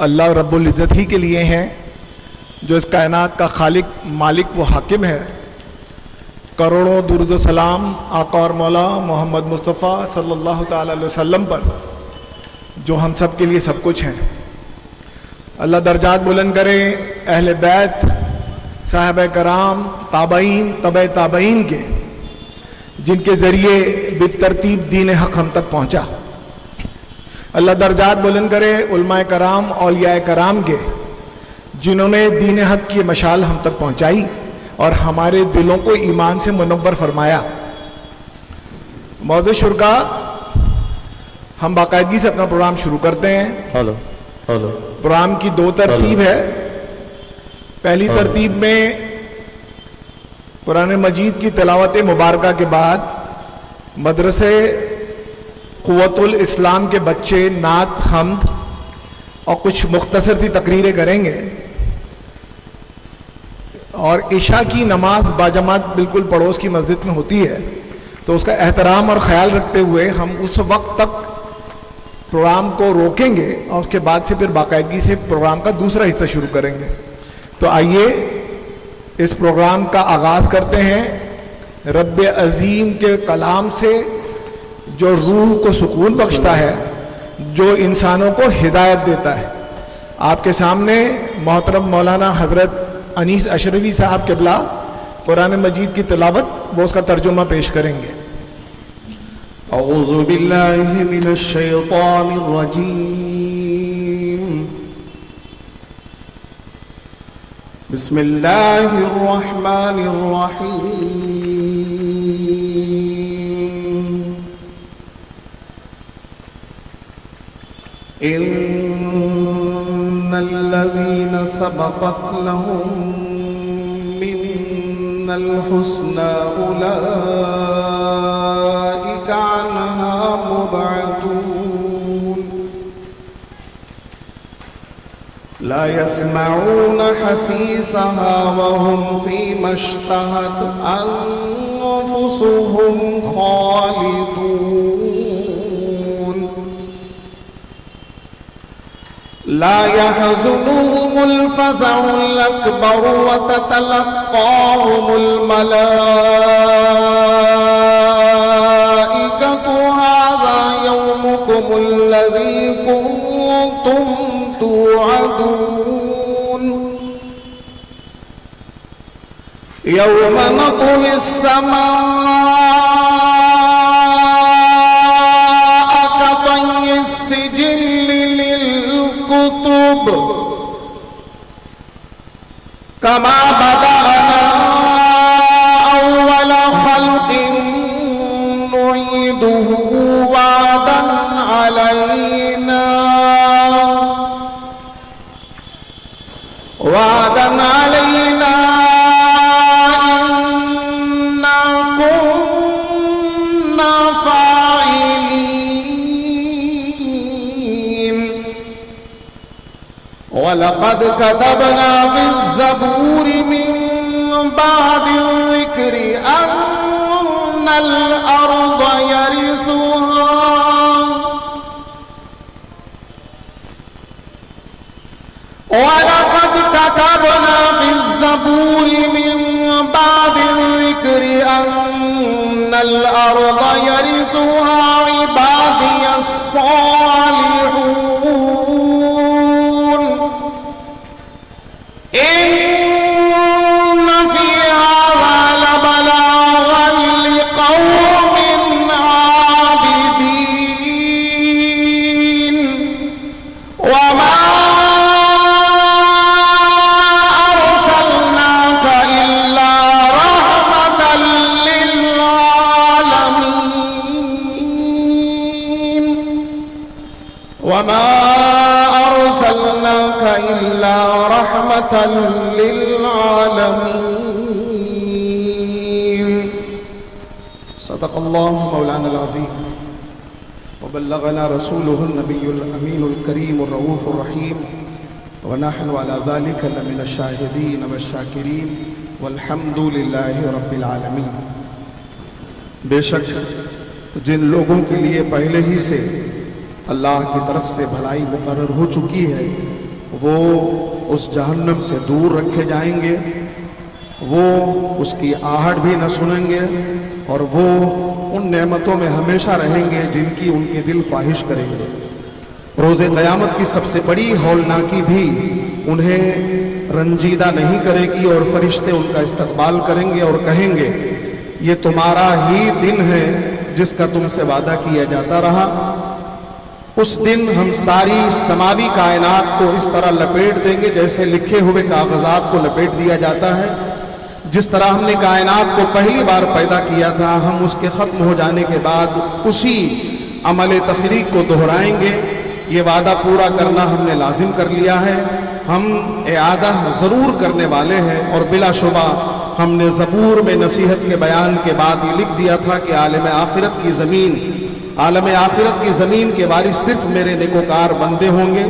اللہ رب العزت ہی کے لیے ہیں جو اس کائنات کا خالق مالک و حاکم ہے۔ کروڑوں درود و سلام آقا اور مولا محمد مصطفیٰ صلی اللہ تعالی علیہ وسلم پر جو ہم سب کے لیے سب کچھ ہیں۔ اللہ درجات بلند کرے اہل بیت، صحابہ کرام، تابعین، تبع تابعین کے، جن کے ذریعے بالترتیب دین حق ہم تک پہنچا۔ اللہ درجات بلند کرے علماء کرام، اولیاء کرام کے، جنہوں نے دین حق کی مشال ہم تک پہنچائی اور ہمارے دلوں کو ایمان سے منور فرمایا۔ معزز شرکا، ہم باقاعدگی سے اپنا پروگرام شروع کرتے ہیں۔ پروگرام کی دو ترتیب ہے۔ پہلی ترتیب میں قرآن مجید کی تلاوت مبارکہ کے بعد مدرسے قوت الاسلام کے بچے نعت، حمد اور کچھ مختصر سی تقریریں کریں گے، اور عشاء کی نماز باجماعت بالکل پڑوس کی مسجد میں ہوتی ہے، تو اس کا احترام اور خیال رکھتے ہوئے ہم اس وقت تک پروگرام کو روکیں گے اور اس کے بعد سے پھر باقاعدگی سے پروگرام کا دوسرا حصہ شروع کریں گے۔ تو آئیے اس پروگرام کا آغاز کرتے ہیں رب عظیم کے کلام سے، جو روح کو سکون بخشتا ہے، جو انسانوں کو ہدایت دیتا ہے۔ آپ کے سامنے محترم مولانا حضرت انیس اشرفی صاحب قبلہ قرآن مجید کی تلاوت، وہ اس کا ترجمہ پیش کریں گے۔ اعوذ باللہ من الشیطان الرجیم، بسم اللہ الرحمن الرحیم۔ ان الذین سبقت لهم من الحسنى اولئک عنها مبعدون، لا يسمعون حسيسها وهم فيما اشتهت أنفسهم خالدون، لا يحزنهم الفزع الأكبر وتتلقاهم الملائكة هذا يومكم الذي كنتم توعدون، يوم نطوي السماء كطي السجل للكتب كما بدأنا أول خلق نعيده وعدا علينا إنا كنا فاعلين، ولقد كتبنا في الزبور من بعد الذكر أن الأرض يرثها ولقد كتبنا في الزبور من بعد الذكر أن الأرض يرثها عبادي الصالحون، إن في هذا لبلاغا لقوم عابدين، وما أرسلناك إلا رحمة للعالمين۔ صدق الله مولانا العظيم وبلغنا رسوله النبي الأمين الكريم الرؤوف الرحيم، ونحن على ذلك لمن الشاهدين والشاكرين والحمد لله رب العالمين۔ بے شک جن لوگوں کے لیے پہلے ہی سے اللہ کی طرف سے بھلائی مقرر ہو چکی ہے، وہ اس جہنم سے دور رکھے جائیں گے، وہ اس کی آہٹ بھی نہ سنیں گے، اور وہ ان نعمتوں میں ہمیشہ رہیں گے جن کی ان کے دل خواہش کریں گے۔ روز قیامت کی سب سے بڑی ہولناکی بھی انہیں رنجیدہ نہیں کرے گی، اور فرشتے ان کا استقبال کریں گے اور کہیں گے یہ تمہارا ہی دن ہے جس کا تم سے وعدہ کیا جاتا رہا۔ اس دن ہم ساری سماوی کائنات کو اس طرح لپیٹ دیں گے جیسے لکھے ہوئے کاغذات کو لپیٹ دیا جاتا ہے۔ جس طرح ہم نے کائنات کو پہلی بار پیدا کیا تھا، ہم اس کے ختم ہو جانے کے بعد اسی عمل تخلیق کو دہرائیں گے۔ یہ وعدہ پورا کرنا ہم نے لازم کر لیا ہے، ہم اعادہ ضرور کرنے والے ہیں، اور بلا شبہ ہم نے زبور میں نصیحت کے بیان کے بعد یہ لکھ دیا تھا کہ عالم آخرت کی زمین کے وارث صرف میرے نیکوکار بندے ہوں گے۔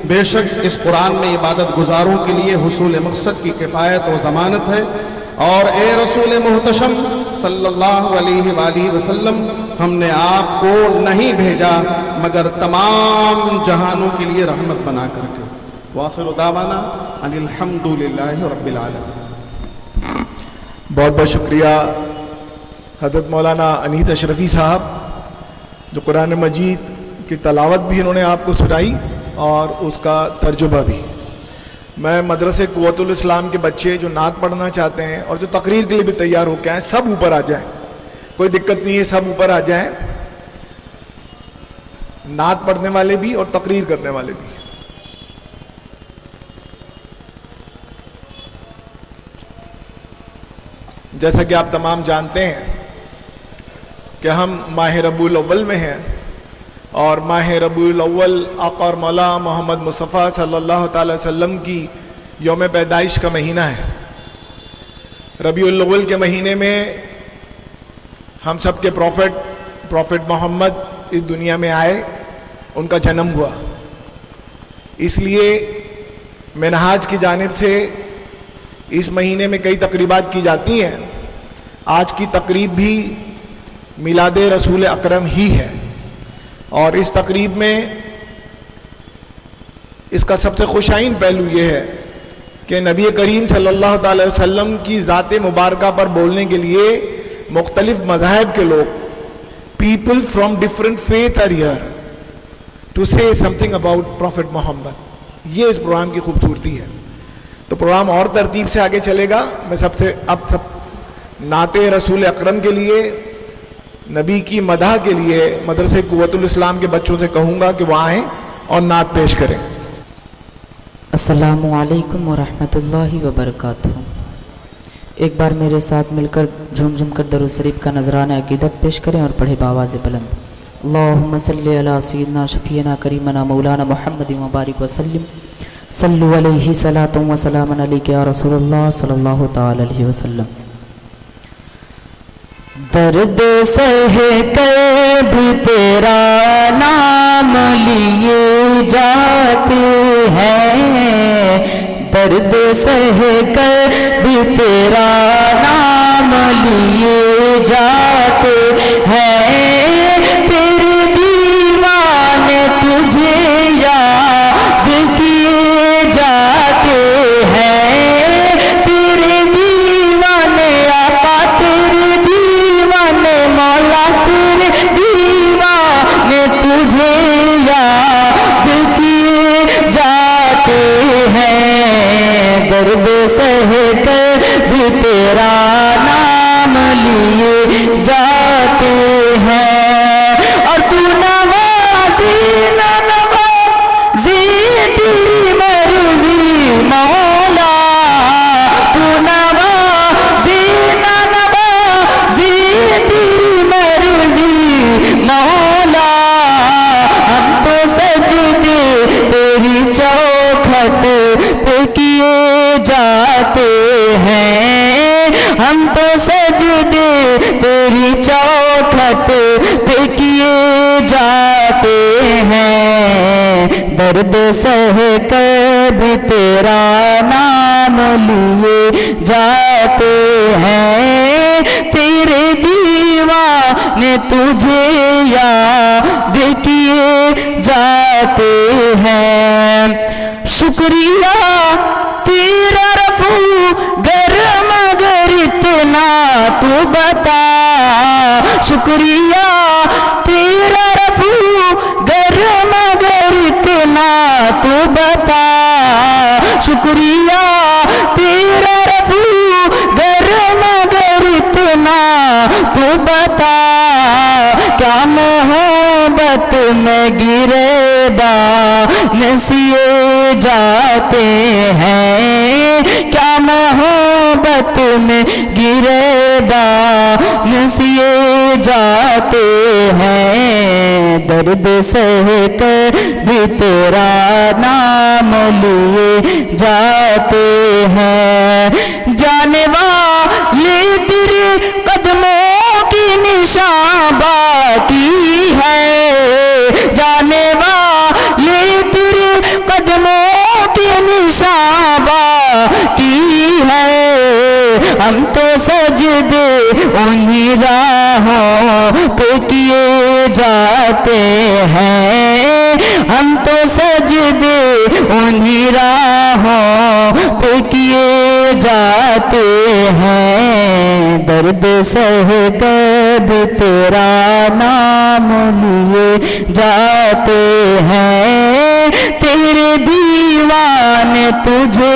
بے شک اس قرآن میں عبادت گزاروں کے لیے حصول مقصد کی کفایت و ضمانت ہے، اور اے رسول محتشم صلی اللہ علیہ وآلہ وسلم، ہم نے آپ کو نہیں بھیجا مگر تمام جہانوں کے لیے رحمت بنا کر کے۔ وآخر دعوانا ان الحمد للہ رب العالمین۔ بہت بہت شکریہ حضرت مولانا انیس اشرفی صاحب، جو قرآن مجید کی تلاوت بھی انہوں نے آپ کو سنائی اور اس کا ترجمہ بھی۔ میں مدرسے قوت الاسلام کے بچے جو نعت پڑھنا چاہتے ہیں اور جو تقریر کے لیے بھی تیار ہو کے آئیں، سب اوپر آ جائیں، کوئی دقت نہیں ہے، سب اوپر آ جائیں، نعت پڑھنے والے بھی اور تقریر کرنے والے بھی۔ جیسا کہ آپ تمام جانتے ہیں کہ ہم ماہ ربیع الاول میں ہیں، اور ماہ ربیع الاول آقا اور مولا محمد مصطفیٰ صلی اللہ تعالی وسلم کی یوم پیدائش کا مہینہ ہے۔ ربیع الاول کے مہینے میں ہم سب کے پروفٹ محمد اس دنیا میں آئے، ان کا جنم ہوا۔ اس لیے منہاج کی جانب سے اس مہینے میں کئی تقریبات کی جاتی ہیں۔ آج کی تقریب بھی میلاد رسول اکرم ہی ہے، اور اس تقریب میں اس کا سب سے خوشائن پہلو یہ ہے کہ نبی کریم صلی اللہ تعالی وسلم کی ذات مبارکہ پر بولنے کے لیے مختلف مذاہب کے لوگ، people from different faith are here to say something about Prophet Muhammad۔ یہ اس پروگرام کی خوبصورتی ہے۔ تو پروگرام اور ترتیب سے آگے چلے گا۔ میں سب نعت رسول اکرم کے لیے، نبی کی مدح کے لیے مدرسے قوت الاسلام کے بچوں سے کہوں گا کہ وہ آئیں اور نعت پیش کریں۔ السلام علیکم ورحمۃ اللہ وبرکاتہ۔ ایک بار میرے ساتھ مل کر جھوم جھوم کر درود شریف کا نذرانہ عقیدت پیش کریں اور پڑھے بآواز بلند۔ اللہم صلی علی سیدنا شفیعنا کریمنا مولانا محمد مبارک وسلم، صلو علیہ صلاۃ و سلام علیک یا رسول اللہ صلی اللہ تعالی علیہ وسلم۔ درد سہ کر بھی تیرا نام لیے جاتے ہیں، درد سہ کر بھی تیرا نام لیے جاتے ہیں، تیرے دیوانے تجھے یاد کیے جاتے ہیں، تیرے دیوانے آقا، تیرے دیوانے مولا، تیرے دیوانے تجھے یاد کیے جاتے ہیں، درد سہ کر بھی تیرا نام لیے جاتے ہیں، اور تو نوازی نہ نوازی تیری مرضی مولا، تو نوازی نہ نوازی تیری مرضی مولا، ہم تو سجدے تیری چوکھٹ پہ کیے جاتے ہیں، ہم تو سجدے تیری چوکھٹ پہ کیے جاتے ہیں، درد سہ کر بھی تیرا نام لیے جاتے ہیں، تیرے دیوانے تجھے یاد کیے جاتے ہیں۔ شکریہ تیرا رفو گر مگر اتنا تو بتا شکریہ تیرا رفو گر مگر اتنا تو بتا شکریہ تیرا رفو گر مگر اتنا تو بتا کیا محبت میں گریبان سیے جاتے ہیں کیا محبت میں گریبان سیے جاتے ہیں درد سہ کر بھی تیرا نام لیے جاتے ہیں جانے والے تیرے قدموں کی نشان باقی ہے جانے والے تیرے قدموں کی نشان باقی ہے ہم تو سجدے انہی راہوں پہ کیے جاتے ہیں ہم تو سجدے انہی راہوں پہ کیے جاتے ہیں درد سہ کر بھی تیرا نام لیے جاتے ہیں تیرے دیوانے تجھے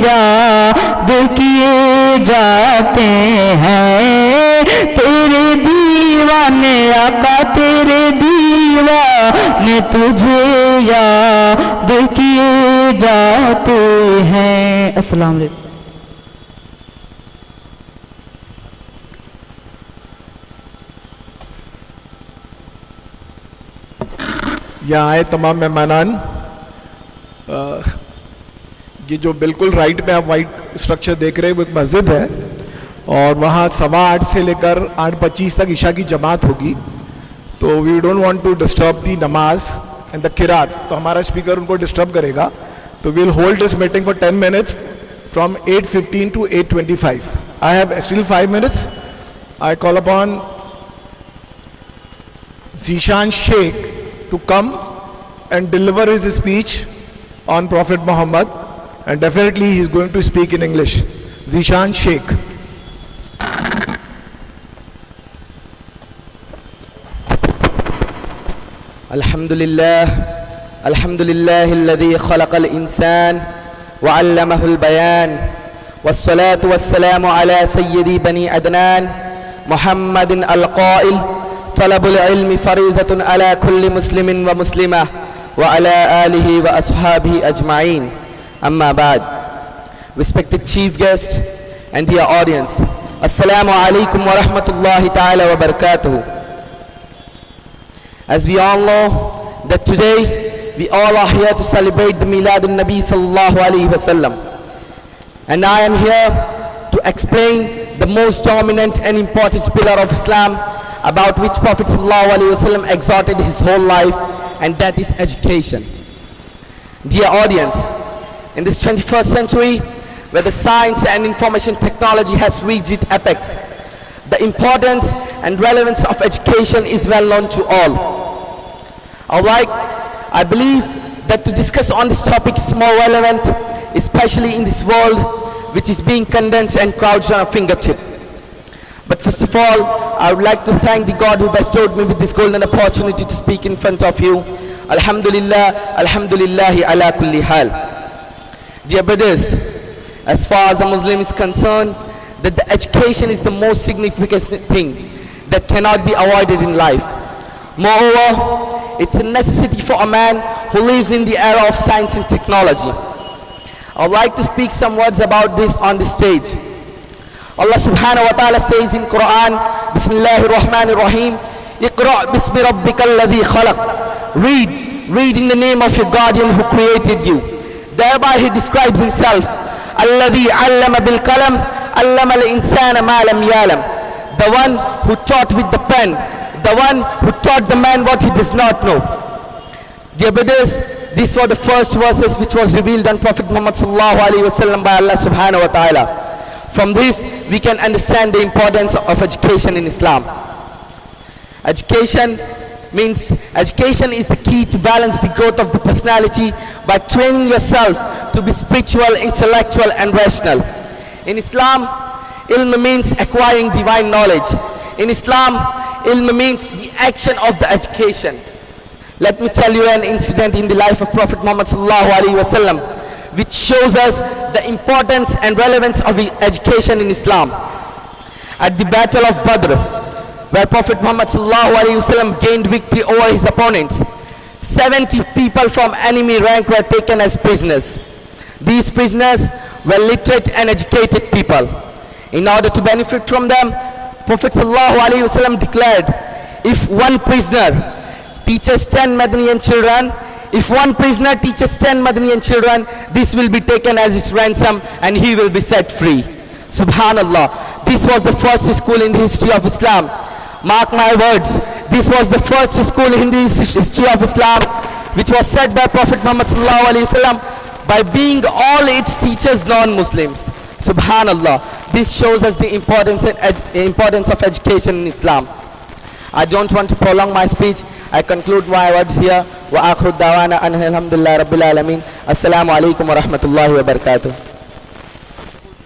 یاد کیے جاتے ہیں تیرے دیوانے آقا تیرے دیوانے تجھے یاد کیے جاتے ہیں السلام علیکم یہاں آئے تمام مہمانان یہ جو بالکل رائٹ میں آپ وائٹ اسٹرکچر دیکھ رہے ہیں وہ ایک مسجد ہے اور وہاں 8:15 سے لے کر 8:25 تک عشاء کی جماعت ہوگی تو we don't want to disturb the namaz and دا قرات تو ہمارا اسپیکر ان کو ڈسٹرب کرے گا تو well hold this meeting for 10 minutes from 8:15 to 8:25 I have still 5 minutes I call upon Zishan Sheikh to come and deliver his speech on Prophet Muhammad and definitely he is going to speak in English. Zishan Sheikh. Alhamdulillah alladhi khalaqa al-insan wa 'allamahu al-bayan was-salatu was-salamu ala sayyidi bani adnan Muhammadin al-qa'il طلب العلم فريضة على كل مسلم ومسلمة وعلى آله وأصحابه أجمعين أما بعد respected chief guest and dear audience Assalamu alaikum wa rahmatullahi ta'ala wa barakatuhu as we all know that today we all are here to celebrate the Milad al-Nabi sallallahu alayhi wa sallam and I am here to explain the most dominant and important pillar of Islam about which Prophet ﷺ exhorted his whole life, and that is education. Dear audience, in this 21st century, where the science and information technology has reached its apex, the importance and relevance of education is well known to all. Alright, I believe that to discuss on this topic is more relevant, especially in this world which is being condensed and crouched on a fingertip. But first of all, I would like to thank the God who bestowed me with this golden opportunity to speak in front of you. Alhamdulillah, alhamdulillahi ala kulli hal. Dear brothers, as far as a Muslim is concerned, that the education is the most significant thing that cannot be avoided in life. Moreover, it's a necessity for a man who lives in the era of science and technology. I would like to speak some words about this on the stage. Allah subhanahu wa ta'ala says in Quran, Bismillahir Rahmanir Rahim, Iqra' bismi rabbikal ladhi khalaq. Read in the name of your guardian who created you. Thereby he describes himself, Alladhi allama bil qalam, allama al insana ma lam yalam. The one who taught with the pen, the one who taught the man what he does not know. Dear brothers, these were the first verses which was revealed on Prophet Muhammad sallallahu alaihi wasallam by Allah subhanahu wa ta'ala. From this, we can understand the importance of education in Islam. Education means education is the key to balance the growth of the personality by training yourself to be spiritual, intellectual and rational. In Islam, ilm means acquiring divine knowledge. In Islam, ilm means the action of the education. Let me tell you an incident in the life of Prophet Muhammad sallallahu alaihi wasallam, which shows us the importance and relevance of education in Islam. At the Battle of Badr, where Prophet Muhammad sallallahu alaihi wasallam gained victory over his opponents, 70 people from enemy rank were taken as prisoners. These prisoners were literate and educated people. In order to benefit from them, Prophet sallallahu alaihi wasallam declared, if one prisoner teaches 10 Madanian children, if one prisoner teaches 10 Madanian children, this will be taken as his ransom and he will be set free. Subhanallah, this was the first school in the history of Islam. Mark my words, this was the first school in the history of Islam which was set by Prophet Muhammad sallallahu alaihi wasallam by being all its teachers non-Muslims. Subhanallah, this shows us the importance of education in Islam. I don't want to prolong my speech. I conclude my words here. Wa akhiru da'wana alhamdulillahi rabbil alamin. Assalamu alaikum wa rahmatullahi wa barakatuh.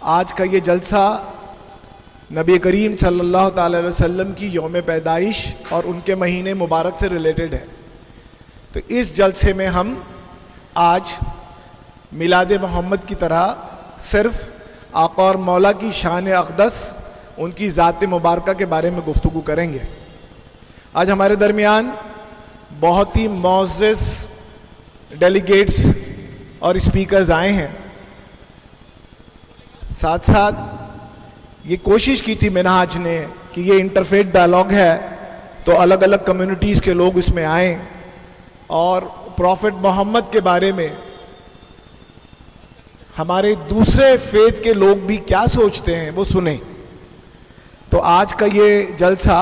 آج کا یہ جلسہ نبی کریم صلی اللہ تعالی علیہ وسلم کی یوم پیدائش اور ان کے مہینے مبارک سے ریلیٹڈ ہے. تو اس جلسے میں ہم آج میلاد محمد کی طرح صرف آقا اور مولا کی شان اقدس، ان کی ذات مبارکہ کے بارے میں گفتگو کریں گے. آج ہمارے درمیان بہت ہی معزز ڈیلیگیٹس اور اسپیکرز آئے ہیں. ساتھ ساتھ یہ کوشش کی تھی منہاج نے کہ یہ انٹرفیتھ ڈائلاگ ہے تو الگ الگ کمیونٹیز کے لوگ اس میں آئیں اور پروفٹ محمد کے بارے میں ہمارے دوسرے فیتھ کے لوگ بھی کیا سوچتے ہیں وہ سنیں. تو آج کا یہ جلسہ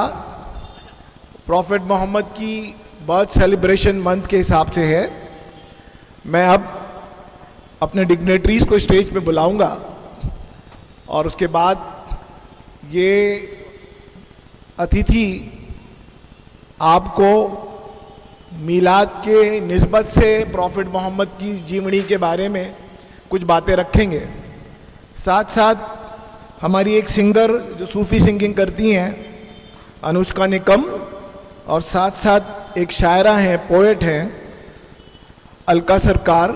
پروفٹ محمد کی برتھ سیلیبریشن منتھ کے حساب سے ہے. میں اب اپنے ڈگنیٹریز کو اسٹیج پہ بلاؤں گا اور اس کے بعد یہ اتھیتھی آپ کو میلاد کے نسبت سے پروفٹ محمد کی جیونی کے بارے میں کچھ باتیں رکھیں گے. ساتھ ساتھ ہماری ایک سنگر جو صوفی سنگنگ کرتی ہیں انوشکا نکم، اور ساتھ ساتھ ایک شاعرہ ہیں، پوئٹ ہیں الکا سرکار،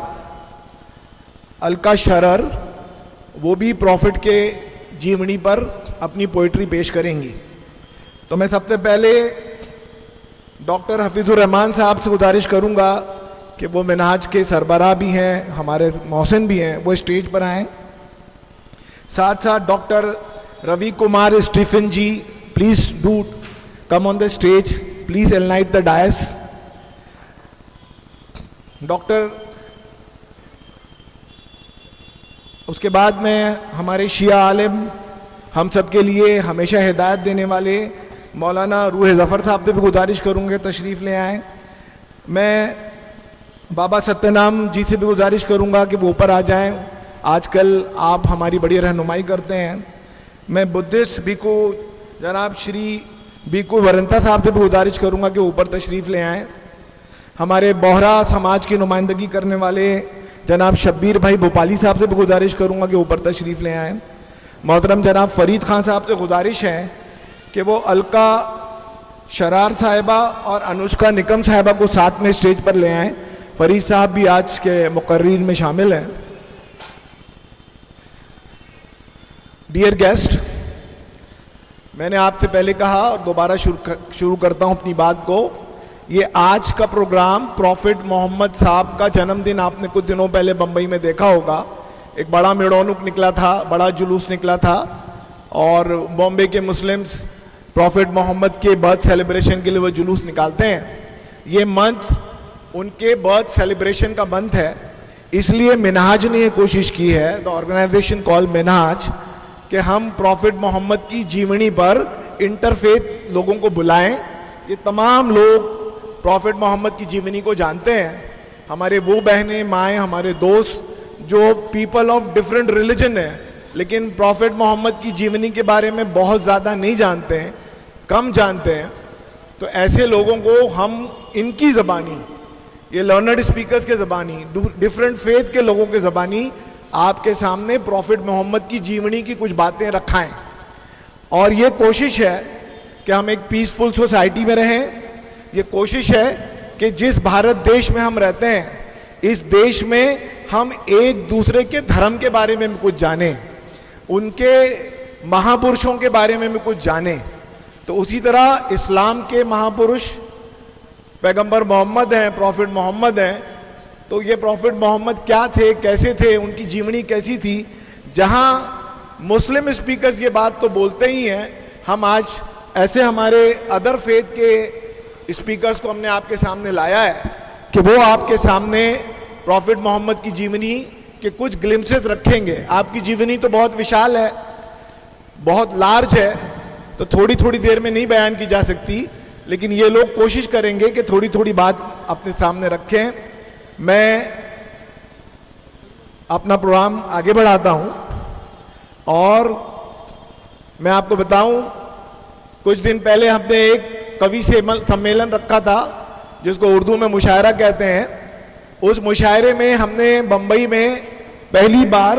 الکا شرر، وہ بھی پروفٹ کے جیونی پر اپنی پوئٹری پیش کریں گی. تو میں سب سے پہلے ڈاکٹر حفیظ الرحمان صاحب سے گزارش کروں گا کہ وہ منہاج کے سربراہ بھی ہیں، ہمارے محسن بھی ہیں، وہ اسٹیج پر آئیں. ساتھ ساتھ doctor Ravi Kumar Stephen ji, please do come on the stage, please enlighten the dais. Doctor, اس کے بعد میں ہمارے شیعہ عالم، ہم سب کے لیے ہمیشہ ہدایت دینے والے مولانا روح ظفر صاحب سے بھی گزارش کروں گے تشریف لے آئیں. میں بابا ستیہ نام جی سے بھی گزارش کروں گا کہ وہ اوپر آ جائیں. آج کل آپ ہماری بڑی رہنمائی کرتے ہیں. میں بدھسٹ بیکو جناب شری بیکو ورنتا صاحب سے بھی گزارش کروں گا کہ اوپر تشریف لے آئیں. ہمارے بوہرا سماج کی نمائندگی کرنے والے جناب شبیر بھائی بھوپالی صاحب سے بھی گزارش کروں گا کہ اوپر تشریف لے آئیں. محترم جناب فرید خان صاحب سے گزارش ہے کہ وہ الکا شرار صاحبہ اور انوشکا نکم صاحبہ کو ساتھ میں اسٹیج پر لے آئیں. فرید صاحب بھی آج کے مقررین میں شامل ہیں. ڈیئر گیسٹ، میں نے آپ سے پہلے کہا اور دوبارہ شروع کرتا ہوں اپنی بات کو. یہ آج کا پروگرام پروفٹ محمد صاحب کا جنم دن آپ نے کچھ دنوں پہلے بمبئی میں دیکھا ہوگا. ایک بڑا میڑونک نکلا تھا، بڑا جلوس نکلا تھا، اور بامبے کے مسلمز پروفٹ محمد کے برتھ سیلیبریشن کے لیے وہ جلوس نکالتے ہیں. یہ منتھ ان کے برتھ سیلیبریشن کا منتھ ہے. اس لیے منہاج نے یہ کوشش کی ہے، دا آرگنائزیشن کال منہاج، کہ ہم پروفٹ محمد کی جیونی پر انٹرفیتھ لوگوں کو بلائیں. یہ تمام لوگ پروفٹ محمد کی جیونی کو جانتے ہیں. ہمارے وہ بہنیں، مائیں، ہمارے دوست جو پیپل آف ڈفرینٹ ریلیجن ہیں لیکن پروفٹ محمد کی جیونی کے بارے میں بہت زیادہ نہیں جانتے ہیں، کم جانتے ہیں. تو ایسے لوگوں کو ہم ان کی زبانی، یہ لرنڈ اسپیکرز کے زبانی، ڈفرینٹ فیتھ کے لوگوں کے زبانی آپ کے سامنے پروفٹ محمد کی جیونی کی کچھ باتیں رکھائیں. اور یہ کوشش ہے کہ ہم ایک پیسفل سوسائٹی میں رہیں. یہ کوشش ہے کہ جس بھارت دیش میں ہم رہتے ہیں، اس دیش میں ہم ایک دوسرے کے دھرم کے بارے میں بھی کچھ جانیں، ان کے مہاپرشوں کے بارے میں بھی کچھ جانیں. تو اسی طرح اسلام کے مہاپرش پیغمبر محمد ہیں، پروفٹ محمد ہیں. تو یہ پروفٹ محمد کیا تھے، کیسے تھے، ان کی جیونی کیسی تھی. جہاں مسلم اسپیکرز یہ بات تو بولتے ہی ہیں، ہم آج ایسے ہمارے ادر فیتھ کے اسپیکرز کو ہم نے آپ کے سامنے لایا ہے کہ وہ آپ کے سامنے پروفٹ محمد کی جیونی کے کچھ گلمسز رکھیں گے. آپ کی جیونی تو بہت وشال ہے، بہت لارج ہے، تو تھوڑی تھوڑی دیر میں نہیں بیان کی جا سکتی، لیکن یہ لوگ کوشش کریں گے کہ تھوڑی تھوڑی بات اپنے سامنے رکھیں. میں اپنا پروگرام آگے بڑھاتا ہوں اور میں آپ کو بتاؤں، کچھ دن پہلے ہم نے ایک قوی سمیلن رکھا تھا جس کو اردو میں مشاعرہ کہتے ہیں. اس مشاعرے میں ہم نے بمبئی میں پہلی بار